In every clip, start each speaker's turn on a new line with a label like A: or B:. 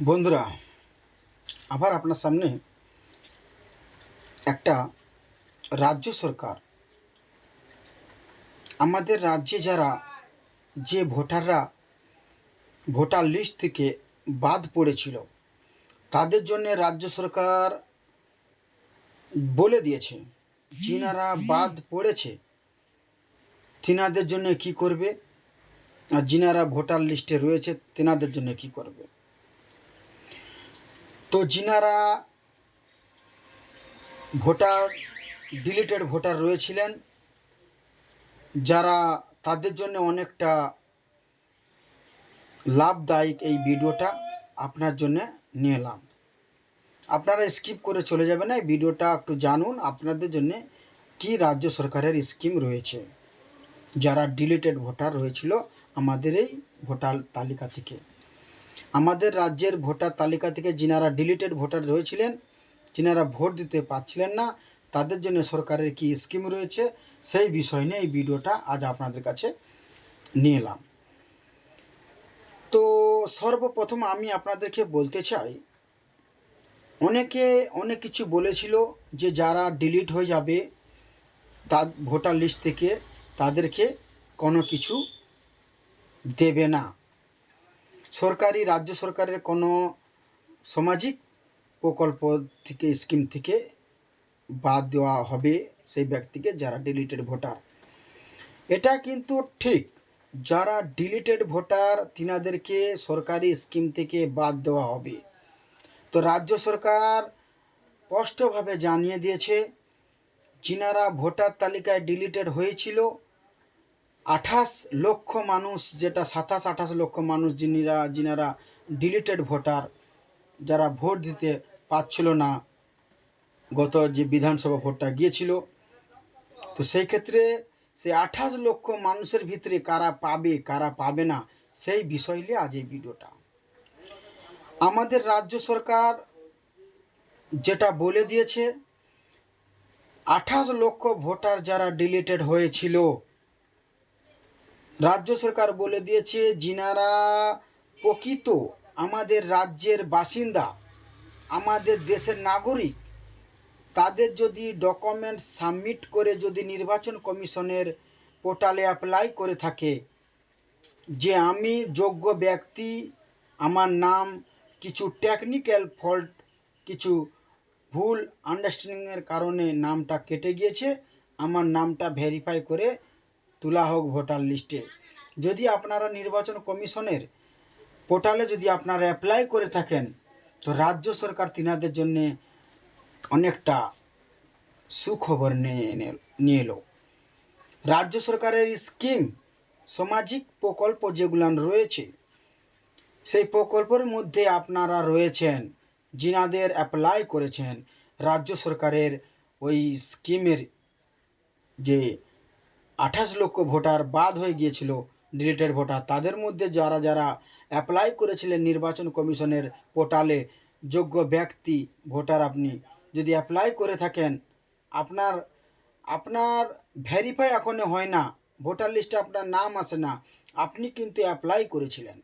A: বন্ধুরা, আবার আপনার সামনে একটা রাজ্য সরকার আমাদের রাজ্যে যারা যে ভোটাররা ভোটার লিস্ট থেকে বাদ পড়েছিল তাদের জন্য রাজ্য সরকার বলে দিয়েছে যিনারা বাদ পড়েছে তিনাদের জন্য কি করবে আর যিনারা ভোটার লিস্টে রয়েছে তিনাদের জন্য কি করবে। তো যিনারা ভোটার ডিলিটেড ভোটার রয়েছিলেন যারা তাদের জন্য অনেকটা লাভদায়ক এই ভিডিওটা আপনার জন্য নিয়ে এলাম। আপনারা স্কিপ করে চলে যাবেন না, এই ভিডিওটা একটু জানুন আপনাদের জন্য কি রাজ্য সরকারের স্কিম রয়েছে যারা ডিলিটেড ভোটার রয়েছিল আমাদের এই ভোটার তালিকা থেকে। আমাদের রাজ্যের ভোটার তালিকা থেকে যিনারা ডিলিটেড ভোটার রয়েছিলেন, যিনারা ভোট দিতে পারছিলেন না, তাদের জন্য সরকারের কি স্কিম রয়েছে সেই বিষয় নিয়ে এই ভিডিওটা আজ আপনাদের কাছে নিয়ে এলাম। তো সর্বপ্রথম আমি আপনাদেরকে বলতে চাই, অনেকে অনেক কিছু বলেছিল যে যারা ডিলিট হয়ে যাবে তার ভোটার লিস্ট থেকে তাদেরকে কোনো কিছু দেবে না, সরকারি রাজ্য সরকারের কোনো সামাজিক প্রকল্প থেকে স্কিম থেকে বাদ দেওয়া হবে সেই ব্যক্তিকে যারা ডিলিটেড ভোটার। এটা কিন্তু ঠিক, যারা ডিলিটেড ভোটার তিনাদেরকে সরকারি স্কিম থেকে বাদ দেওয়া হবে। তো রাজ্য সরকার স্পষ্টভাবে জানিয়ে দিয়েছে যিনারা ভোটার তালিকায় ডিলিটেড হয়েছিল 28 লক্ষ মানুষ, যেটা 27-28 লক্ষ মানুষ যিনারা ডিলিটেড ভোটার, যারা ভোট দিতে পারছিল না গত যে বিধানসভা ভোটটা গিয়েছিল। তো সেই ক্ষেত্রে সেই 28 লক্ষ মানুষের ভিতরে কারা পাবে কারা পাবে না সেই বিষয় নিয়ে আজ এই ভিডিওটা। আমাদের রাজ্য সরকার যেটা বলে দিয়েছে 28 লক্ষ ভোটার যারা ডিলিটেড হয়েছিল, রাজ্য সরকার বলে দিয়েছে যিনারা প্রকৃত আমাদের রাজ্যের বাসিন্দা, আমাদের দেশের নাগরিক, তাদের যদি ডকুমেন্ট সাবমিট করে যদি নির্বাচন কমিশনের পোর্টালে অ্যাপ্লাই করে থাকে যে আমি যোগ্য ব্যক্তি, আমার নাম কিছু টেকনিক্যাল ফল্ট, কিছু ভুল আন্ডারস্ট্যান্ডিংয়ের কারণে নামটা কেটে গিয়েছে, আমার নামটা ভেরিফাই করে তোলা হোক ভোটার লিস্টে, যদি আপনারা নির্বাচন কমিশনের পোর্টালে যদি আপনারা অ্যাপ্লাই করে থাকেন তো রাজ্য সরকার তিনাদের জন্যে অনেকটা সুখবর নিয়ে এলো। রাজ্য সরকারের স্কিম সামাজিক প্রকল্প যেগুলো রয়েছে সেই প্রকল্পের মধ্যে আপনারা রয়েছেন, যিনাদের অ্যাপ্লাই করেছেন রাজ্য সরকারের ওই স্কিমের, যে 28 লক্ষ ভোটার বাদ হয়ে গিয়েছিল ডিলিটেড ভোটার, তাদের মধ্যে যারা যারা অ্যাপ্লাই করেছিলেন নির্বাচন কমিশনের পোর্টালে যোগ্য ব্যক্তি ভোটার, আপনি যদি অ্যাপ্লাই করে থাকেন আপনার আপনার ভেরিফাই এখনও হয় না, ভোটার লিস্টে আপনার নাম আসে না, আপনি কিন্তু অ্যাপ্লাই করেছিলেন।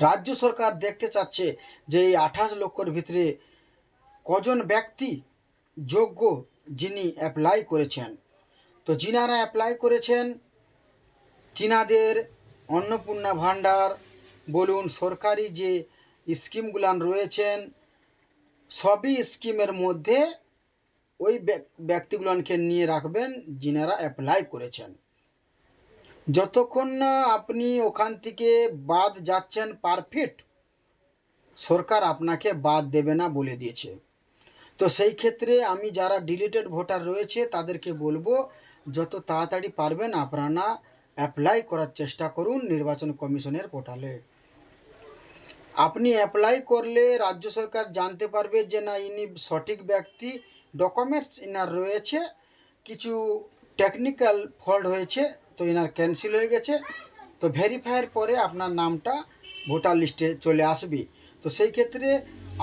A: রাজ্য সরকার দেখতে চাচ্ছে যে এই 28 লক্ষর ভিতরে কজন ব্যক্তি যোগ্য যিনি অ্যাপ্লাই করেছেন। তো যিনারা অ্যাপ্লাই করেছেন তিনাদের অন্নপূর্ণা ভাণ্ডার বলুন, সরকারি যে স্কিমগুলান রয়েছেন সবই স্কিমের মধ্যে ওই ব্যক্তিগুলোকে নিয়ে রাখবেন যিনারা অ্যাপ্লাই করেছেন। যতক্ষণ না আপনি ওখান থেকে বাদ যাচ্ছেন পারফেক্ট, সরকার আপনাকে বাদ দেবে না বলে দিয়েছে। তো সেই ক্ষেত্রে আমি যারা ডিলিটেড ভোটার রয়েছে তাদেরকে বলবো যত তাড়াতাড়ি পারবেন আপনারা অ্যাপ্লাই করার চেষ্টা করুন নির্বাচন কমিশনের পোর্টালে। আপনি অ্যাপ্লাই করলে রাজ্য সরকার জানতে পারবে যে না ইনি সঠিক ব্যক্তি, ডকুমেন্টস ইনার রয়েছে, কিছু টেকনিক্যাল ফল্ট হয়েছে তো ইনার ক্যান্সেল হয়ে গেছে, তো ভেরিফাইয়ের পরে আপনার নামটা ভোটার লিস্টে চলে আসবে। তো সেই ক্ষেত্রে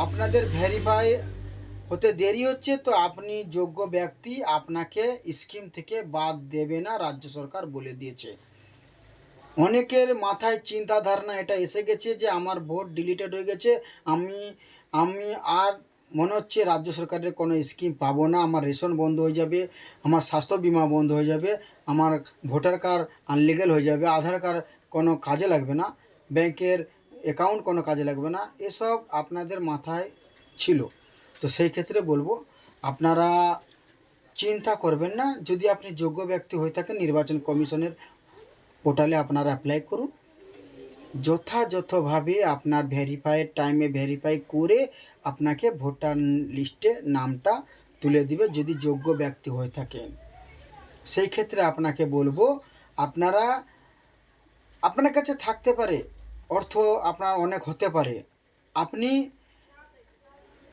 A: আপনাদের ভেরিফাই হতে দেরি হচ্ছে তো আপনি যোগ্য ব্যক্তি, আপনাকে স্কিম থেকে বাদ দেবে না রাজ্য সরকার বলে দিয়েছে। অনেকের মাথায় চিন্তা ধারণা এটা এসে গেছে যে আমার ভোট ডিলিটেড হয়ে গেছে, আমি আমি আর মনে হচ্ছে রাজ্য সরকারের কোনো স্কিম পাবো না, আমার রেশন বন্ধ হয়ে যাবে, আমার স্বাস্থ্য বিমা বন্ধ হয়ে যাবে, আমার ভোটার কার্ড আনলিগেল হয়ে যাবে, আধার কার্ড কোনো কাজে লাগবে না, ব্যাংকের অ্যাকাউন্ট কোনো কাজে লাগবে না, এসব আপনাদের মাথায় ছিল। তো সেই ক্ষেত্রে বলবো আপনারা চিন্তা করবেন না। যদি আপনি যোগ্য ব্যক্তি হয়ে থাকেন, নির্বাচন কমিশনের পোর্টালে আপনারা অ্যাপ্লাই করুন, যথাযথভাবে আপনার ভেরিফাইড টাইমে ভেরিফাই করে আপনাকে ভোটার লিস্টে নামটা তুলে দিবে যদি যোগ্য ব্যক্তি হয়ে থাকেন। সেই ক্ষেত্রে আপনাকে বলবো আপনারা, আপনার কাছে থাকতে পারে অর্থ, আপনার অনেক হতে পারে, আপনি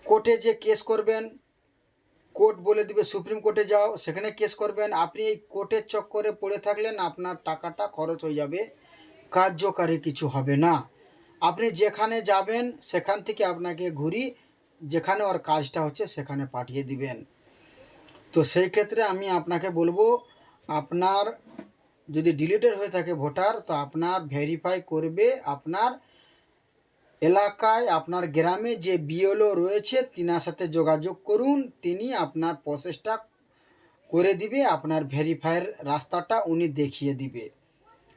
A: কোর্টে যে কেস করবেন, কোর্ট বলে দিবে সুপ্রিম কোর্টে যাও, সেখানে কেস করবেন, আপনি এই কোর্টের চক্করে পড়ে থাকলেন, আপনার টাকাটা খরচ হয়ে যাবে, কার্যকারী কিছু হবে না। আপনি যেখানে যাবেন সেখান থেকে আপনাকে ঘুরি যেখানে ওর কাজটা হচ্ছে সেখানে পাঠিয়ে দিবেন। তো সেই ক্ষেত্রে আমি আপনাকে বলবো আপনার যদি ডিলিটেড হয়ে থাকে ভোটার, তো আপনার ভেরিফাই করবে আপনার এলাকায়, আপনার গ্রামে যে বিএলও রয়েছে তিনার সাথে যোগাযোগ করুন, তিনি আপনার প্রসেসটা করে দিবে, আপনার ভেরিফাইয়ের রাস্তাটা উনি দেখিয়ে দিবে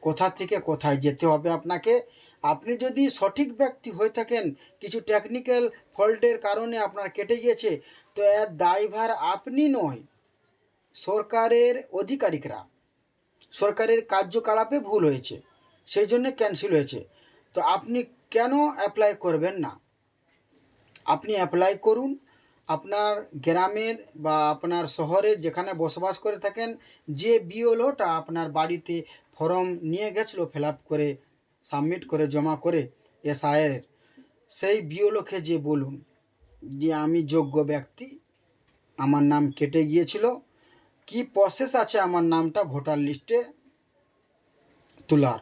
A: কোথা থেকে কোথায় যেতে হবে আপনাকে। আপনি যদি সঠিক ব্যক্তি হয়ে থাকেন, কিছু টেকনিক্যাল ফল্টের কারণে আপনার কেটে গিয়েছে, তো এর দায়ভার আপনি নয়, সরকারের আধিকারিকরা, সরকারের কার্যকলাপে ভুল হয়েছে সেই জন্য ক্যান্সেল হয়েছে। তো আপনি কেন অ্যাপ্লাই করবেন না? আপনি অ্যাপ্লাই করুন। আপনার গ্রামের বা আপনার শহরে যেখানে বসবাস করে থাকেন, যে বিএলওটা আপনার বাড়িতে ফর্ম নিয়ে গেছিলো ফিল আপ করে সাবমিট করে জমা করে এসআইয়ের, সেই বিএলওকে যে বলুন যে আমি যোগ্য ব্যক্তি, আমার নাম কেটে গিয়েছিল, কি প্রসেস আছে আমার নামটা ভোটার লিস্টে তোলার,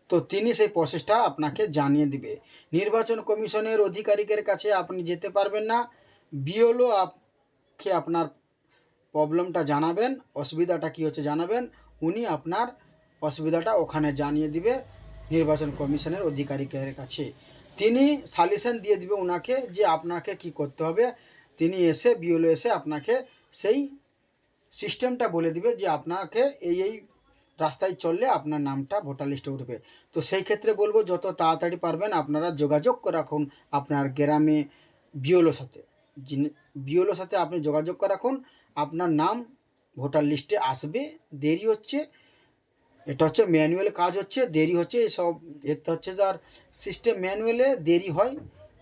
A: তো তিনি সেই প্রসেসটা আপনাকে জানিয়ে দিবে। নির্বাচন কমিশনের আধিকারিকের কাছে আপনি যেতে পারবেন না, বিএলও আপকে আপনার প্রবলেমটা জানাবেন, অসুবিধাটা কী হচ্ছে জানাবেন, উনি আপনার অসুবিধাটা ওখানে জানিয়ে দিবে নির্বাচন কমিশনের আধিকারিকের কাছে, তিনি সালিউশন দিয়ে দিবে ওনাকে যে আপনাকে কি করতে হবে, তিনি এসে বিএলও এসে আপনাকে সেই সিস্টেমটা বলে দিবে যে আপনাকে এই রাস্তায় চললে আপনার নামটা ভোটার লিস্টে উঠবে। তো সেই ক্ষেত্রে বলবো যত তাড়াতাড়ি পারবেন আপনারা যোগাযোগ করে রাখুন আপনার গ্রামে বিএলওর সাথে, যিনি বিএলওর সাথে আপনি যোগাযোগ করে রাখুন, আপনার নাম ভোটার লিস্টে আসবে। দেরি হচ্ছে, এটা হচ্ছে ম্যানুয়াল কাজ হচ্ছে, দেরি হচ্ছে, এসব এটা হচ্ছে যার সিস্টেম ম্যানুয়ালে দেরি হয়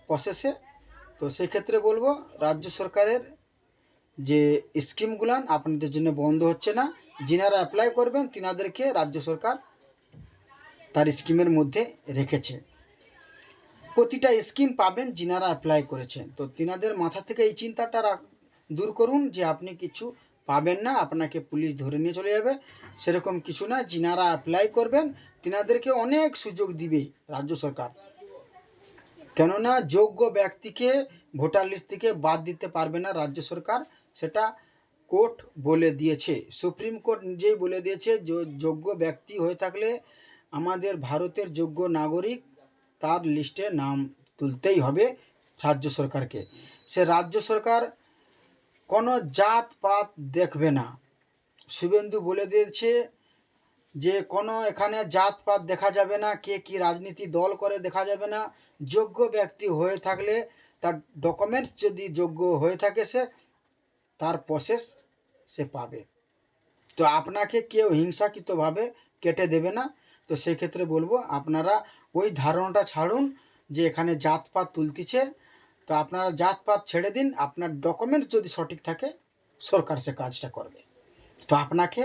A: প্রসেসে। তো সেক্ষেত্রে বলবো রাজ্য সরকারের যে স্কিমগুলান আপনাদের জন্য বন্ধ হচ্ছে না, যিনারা অ্যাপ্লাই করবেন তিনাদেরকে রাজ্য সরকার তার স্কিমের মধ্যে রেখেছে, প্রতিটা স্কিম পাবেন যিনারা অ্যাপ্লাই করেছেন। তো তিনাদের মাথা থেকে এই চিন্তাটা দূর করুন যে আপনি কিছু পাবেন না, আপনাকে পুলিশ ধরে নিয়ে চলে যাবে, সেরকম কিছু না। যিনারা অ্যাপ্লাই করবেন তিনাদেরকে অনেক সুযোগ দিবে রাজ্য সরকার, কেননা যোগ্য ব্যক্তিকে ভোটার লিস্ট থেকে বাদ দিতে পারবে না রাজ্য সরকার, সেটা কোর্ট বলে দিয়েছে, সুপ্রিম কোর্ট নিজেই বলে দিয়েছে। যোগ্য ব্যক্তি হয়ে থাকলে আমাদের ভারতের যোগ্য নাগরিক তার লিস্টে নাম তুলতেই হবে রাজ্য সরকারকে। সে রাজ্য সরকার কোনো জাত পাত দেখবে না, শুভেন্দু বলে দিয়েছে যে কোনো এখানে জাতপাত দেখা যাবে না, কে কি রাজনীতি দল করে দেখা যাবে না, যোগ্য ব্যক্তি হয়ে থাকলে তার ডকুমেন্টস যদি যোগ্য হয়ে থাকে সে তার প্রসেস সে পাবে। তো আপনাকে কেউ হিংসাকৃতভাবে কেটে দেবে না। তো সেই ক্ষেত্রে বলবো আপনারা ওই ধারণাটা ছাড়ুন যে এখানে জাতপাত তুলতিছে, তো আপনারা জাতপাত ছেড়ে দিন, আপনার ডকুমেন্টস যদি সঠিক থাকে সরকার সে কাজটা করবে। তো আপনাকে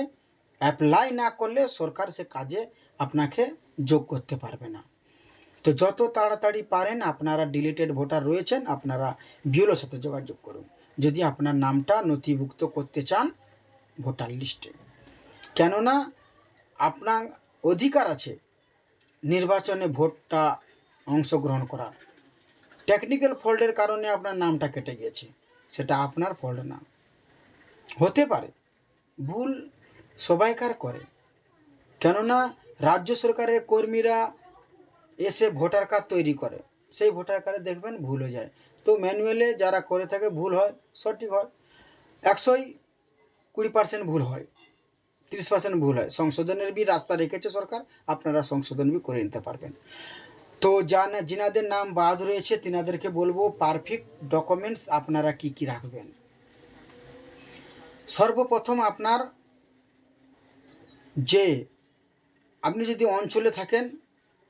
A: অ্যাপ্লাই না করলে সরকার সে কাজে আপনাকে যোগ করতে পারবে না। তো যত তাড়াতাড়ি পারেন আপনারা ডিলিটেড ভোটার রয়েছেন আপনারা বিএলওর সাথে যোগাযোগ করুন যদি আপনার নামটা নথিভুক্ত করতে চান ভোটার লিস্টে, কেননা আপনার অধিকার আছে নির্বাচনে ভোটটা অংশগ্রহণ করার। টেকনিক্যাল ফল্টের কারণে আপনার নামটা কেটে গিয়েছে, সেটা আপনার ফল্ট না, হতে পারে ভুল সবাইকার করে, কেননা রাজ্য সরকারের কর্মীরা এসে ভোটার কার্ড তৈরি করে, সেই ভোটার কার্ডে দেখবেন ভুল হয়ে যায়। তো ম্যানুয়ালে যারা করে থাকে ভুল হয়, সঠিক হয় 120% ভুল হয়, 30% ভুল হয়। সংশোধনের বি রাস্তা রেখেছে সরকার, আপনারা সংশোধন বি করে নিতে পারবেন। তো যিনাদের নাম বাদ রয়েছে তিনাদেরকে বলবো পারফেক্ট ডকুমেন্টস আপনারা কি কি রাখবেন। সর্বপ্রথম আপনার যে আপনি যদি অঞ্চলে থাকেন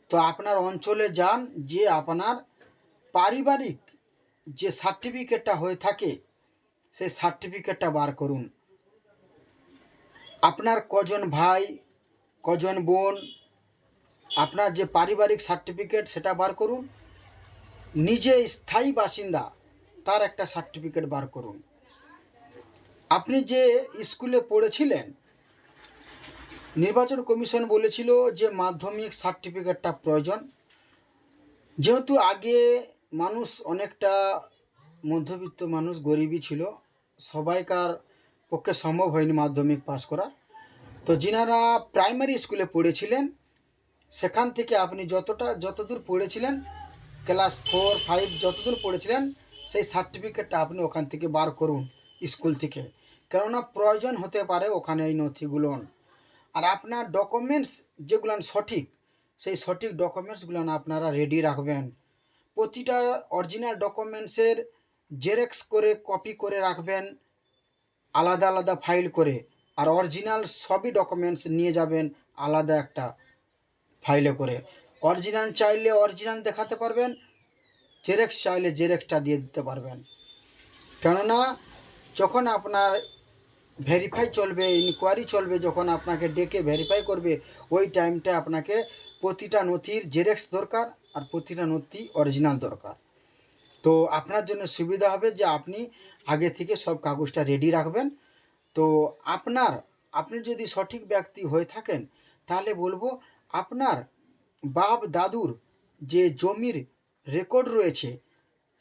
A: তো আপনার অঞ্চলে যান, যে আপনার পারিবারিক যে সার্টিফিকেটটা হয়ে থাকে সেই সার্টিফিকেটটা বার করুন। আপনার কজন ভাই কজন বোন, আপনার যে পারিবারিক সার্টিফিকেট সেটা বার করুন। নিজে স্থায়ী বাসিন্দা তার একটা সার্টিফিকেট বার করুন। আপনি যে স্কুলে পড়েছিলেন, নির্বাচন কমিশন বলেছিল যে মাধ্যমিক সার্টিফিকেটটা প্রয়োজন। যেহেতু আগে মানুষ অনেকটা মধ্যবিত্ত মানুষ, গরিবই ছিল, সবাইকার পক্ষে সম্ভব হয়নি মাধ্যমিক পাস করা। তো যিনারা প্রাইমারি স্কুলে পড়েছিলেন সেখান থেকে আপনি যতদূর পড়েছিলেন, ক্লাস 4, 5 যতদূর পড়েছিলেন সেই সার্টিফিকেটটা আপনি ওখান থেকে বার করুন স্কুল থেকে, কেননা প্রয়োজন হতে পারে ওখানে এই নথিগুলো। আর আপনার ডকুমেন্টস যেগুলো সঠিক, সেই সঠিক ডকুমেন্টসগুলো আপনারা রেডি রাখবেন। প্রতিটা অরিজিনাল ডকুমেন্টসের জেরক্স করে কপি করে রাখবেন আলাদা আলাদা ফাইল করে, আর অরিজিনাল সবই ডকুমেন্টস নিয়ে যাবেন আলাদা একটা ফাইলে করে। অরিজিনাল চাইলে অরিজিনাল দেখাতে পারবেন, জেরক্স চাইলে জেরক্সটা দিয়ে দিতে পারবেন। কেননা যখন আপনার ভেরিফাই চলবে, ইনকোয়ারি চলবে, যখন আপনাকে ডেকে ভেরিফাই করবে, ওই টাইমটা আপনাকে প্রতিটা নথির জেরক্স দরকার আর প্রতিটা নথি অরিজিনাল দরকার। তো আপনার জন্য সুবিধা হবে যে আপনি আগে থেকে সব কাগজটা রেডি রাখবেন। তো আপনি যদি সঠিক ব্যক্তি হয়ে থাকেন তাহলে বলবো আপনার বাপ দাদুর যে জমির রেকর্ড রয়েছে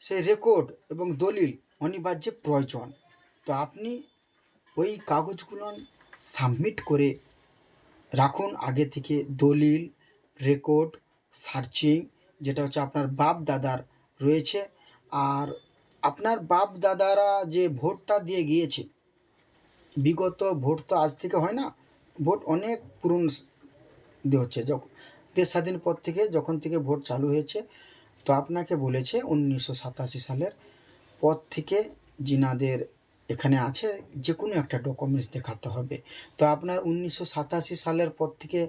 A: সেই রেকর্ড এবং দলিল অনিবার্য প্রয়োজন। তো আপনি ওই কাগজগুলো সাবমিট করে রাখুন আগে থেকে, দলিল, রেকর্ড, সার্চিং, যেটা হচ্ছে আপনার বাপ দাদার রয়েছে। আর আপনার বাপ দাদারা যে ভোটটা দিয়ে গিয়েছে, বিগত ভোট তো আজ থেকে হয় না, ভোট অনেক পুরনো দিয়ে হচ্ছে। যখন দেশ স্বাধীন পর থেকে যখন থেকে ভোট চালু হয়েছে, তো আপনাকে বলেছে 1987 সালের পর থেকে যিনাদের এখানে আছে যে কোনো একটা ডকুমেন্টস দেখাতে হবে। তো আপনার 1987 সালের পর থেকে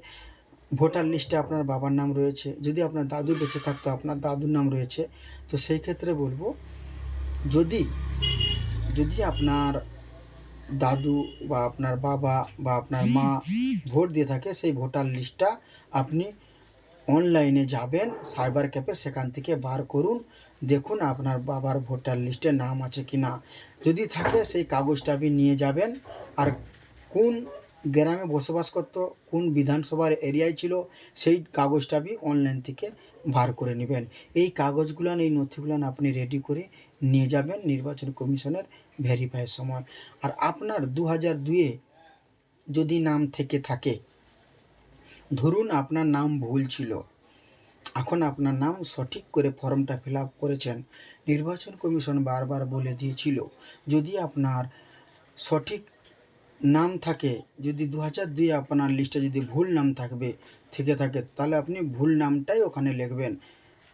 A: ভোটার লিস্টে আপনার বাবার নাম রয়েছে, যদি আপনার দাদু বেঁচে থাকতো আপনার দাদুর নাম রয়েছে। তো সেই ক্ষেত্রে বলবো যদি আপনার দাদু বা আপনার বাবা বা আপনার মা ভোট দিয়ে থাকে, সেই ভোটার লিস্টটা আপনি অনলাইনে যাবেন সাইবার ক্যাফে, সেখান থেকে বার করুন, দেখুন আপনার বাবার ভোটার লিস্টে নাম আছে কি না। যদি থাকে সেই কাগজটা আপনি নিয়ে যাবেন, আর কোন গ্রামে বসবাস করতো, কোন বিধানসভার এরিয়ায় ছিল, সেই কাগজটা আপনি অনলাইন থেকে বার করে নেবেন। এই কাগজগুলো এই নথিগুলো আপনি রেডি করে নিয়ে যাবেন নির্বাচন কমিশনের ভেরিফাইয়ের সময়। আর আপনার 2002-এ যদি নাম থেকে থাকে, ধরুন আপনার নাম ভুল ছিল, এখন আপনার নাম সঠিক করে ফর্মটা ফিল আপ করেছেন, নির্বাচন কমিশন বারবার বলে দিয়েছিল যদি আপনার সঠিক নাম থাকে, যদি 2002 আপনার লিস্টে যদি ভুল নাম থেকে থাকে তাহলে আপনি ভুল নামটাই ওখানে লিখবেন।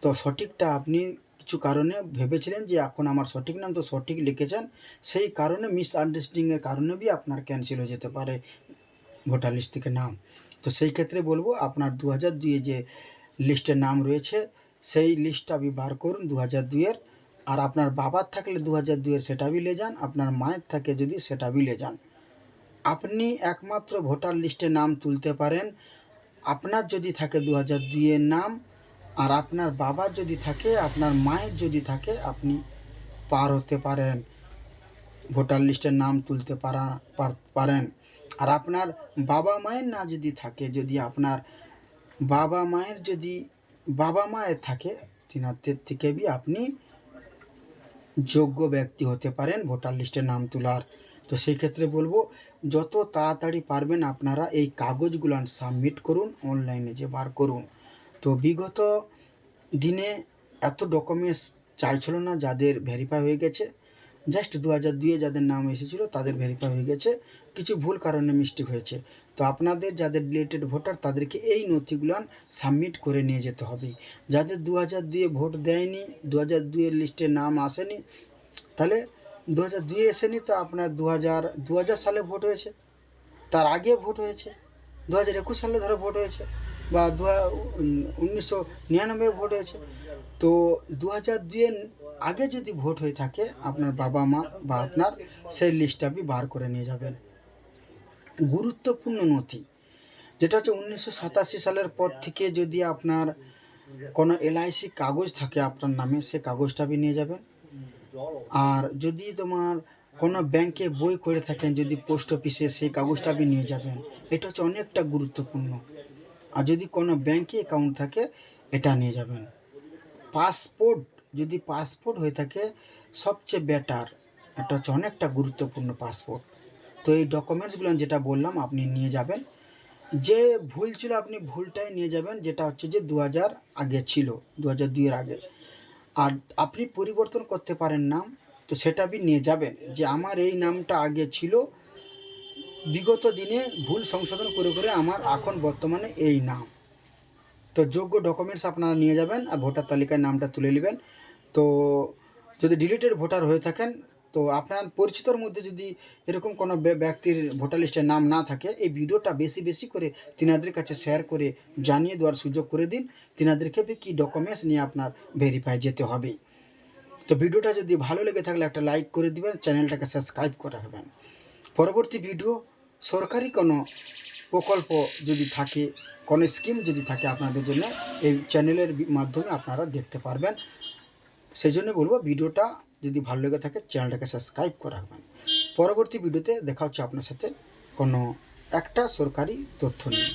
A: তো সঠিকটা আপনি কিছু কারণে ভেবেছিলেন যে এখন আমার সঠিক নাম, তো সঠিক লিখেছেন, সেই কারণে মিসআন্ডারস্ট্যান্ডিংয়ের কারণে বি আপনার ক্যান্সেল হয়ে যেতে পারে ভোটার লিস্ট থেকে নাম। তো সেই ক্ষেত্রে বলবো আপনার 2002-এ যে লিস্টের নাম রয়েছে সেই লিস্টটা আপনি বার করুন 2002-এর। আর আপনার বাবার থাকলে 2002-এর সেটা বি লে যান, আপনার মায়ের থাকে যদি সেটা বি লে যান। আপনি একমাত্র ভোটার লিস্টে নাম তুলতে পারেন আপনার যদি থাকে 2002-এর নাম, আর আপনার বাবার যদি থাকে, আপনার মায়ের যদি থাকে, আপনি পার হতে পারেন, ভোটার লিস্টের নাম তুলতে পারেন। আর আপনার বাবা মায়ের না যদি থাকে, যদি আপনার বাবা মায়ের থাকে, তিনাদের থেকে আপনি যোগ্য ব্যক্তি হতে পারেন ভোটার লিস্টে নাম তোলার। তো সেই ক্ষেত্রে বলবো যত তাড়াতাড়ি পারবেন আপনারা এই কাগজগুলো সাবমিট করুন, অনলাইনে যে বার করুন। তো বিগত দিনে এত ডকুমেন্টস চাইছিল না, যাদের ভেরিফাই হয়ে গেছে, জাস্ট 2002-এ যাদের নাম এসেছিলো তাদের ভেরিফাই হয়ে গেছে, কিছু ভুল কারণে মিস্টেক হয়েছে। তো আপনাদের যাদের রিলেটেড ভোটার তাদেরকে এই নথিগুলো সাবমিট করে নিয়ে যেতে হবে। যাদের 2002-এ ভোট দেয়নি, 2002-এর লিস্টে নাম আসেনি, তাহলে 2002-এ এসেনি, তো আপনার 2000 সালে ভোট হয়েছে, তার আগে ভোট হয়েছে, 2021 সালে ধরো ভোট হয়েছে, বা 1999 ভোট হয়েছে, তো 2002-এর আগে যদি ভোট হয়ে থাকে আপনার বাবা মা বা আপনার, সেই লিস্টটা আপনি বার করে নিয়ে যাবেন। গুরুত্বপূর্ণ নথি যেটা হচ্ছে 1987 সালের পর থেকে যদি আপনার কোনো এলআইসি কাগজ থাকে আপনার নামে, সে কাগজটা আপনি নিয়ে যাবেন। আর যদি তোমার কোনো ব্যাংকে বই করে থাকেন, যদি পোস্ট অফিসে, সেই কাগজটা আপনি নিয়ে যাবেন। এটা হচ্ছে অনেকটা গুরুত্বপূর্ণ। আর যদি কোনো ব্যাংকে অ্যাকাউন্ট থাকে, এটা নিয়ে যাবেন। পাসপোর্ট, যদি পাসপোর্ট হয়ে থাকে সবচেয়ে বেটার, এটা হচ্ছে অনেকটা গুরুত্বপূর্ণ পাসপোর্ট। তো এই ডকুমেন্টসগুলো যেটা বললাম আপনি নিয়ে যাবেন। যে ভুল ছিল আপনি ভুলটাই নিয়ে যাবেন, যেটা হচ্ছে যে 2000 আগে ছিল, 2002-এর আগে। আর আপনি পরিবর্তন করতে পারেন নাম, তো সেটা আপনি নিয়ে যাবেন, যে আমার এই নামটা আগে ছিল, বিগত দিনে ভুল সংশোধন করে করে আমার এখন বর্তমানে এই নাম। তো যোগ্য ডকুমেন্টস আপনারা নিয়ে যাবেন আর ভোটার তালিকায় নামটা তুলে নেবেন। তো যদি ডিলিটেড ভোটার হয়ে থাকেন, তো আপনার পরিচিতর মধ্যে যদি এরকম কোনো ব্যক্তির ভোটার লিস্টে নাম না থাকে, এই ভিডিওটা বেশি বেশি করে তিনাদের কাছে শেয়ার করে জানিয়ে দেওয়ার সুযোগ করে দিন, তিনাদেরকে কি ডকুমেন্টস নিয়ে আপনার ভেরিফাই যেতে হবে। তো ভিডিওটা যদি ভালো লেগে থাকলে একটা লাইক করে দিবেন, চ্যানেলটাকে সাবস্ক্রাইব করে রাখবেন। পরবর্তী ভিডিও সরকারি কোনো প্রকল্প যদি থাকে, কোনো স্কিম যদি থাকে আপনাদের জন্য, এই চ্যানেলের মাধ্যমে আপনারা দেখতে পারবেন। সেই জন্য বলবো ভিডিওটা যদি ভালো লেগে থাকে চ্যানেলটাকে সাবস্ক্রাইব করে রাখবেন। পরবর্তী ভিডিওতে দেখা হচ্ছে আপনার সাথে কোনো একটা সরকারি তথ্য নিয়ে।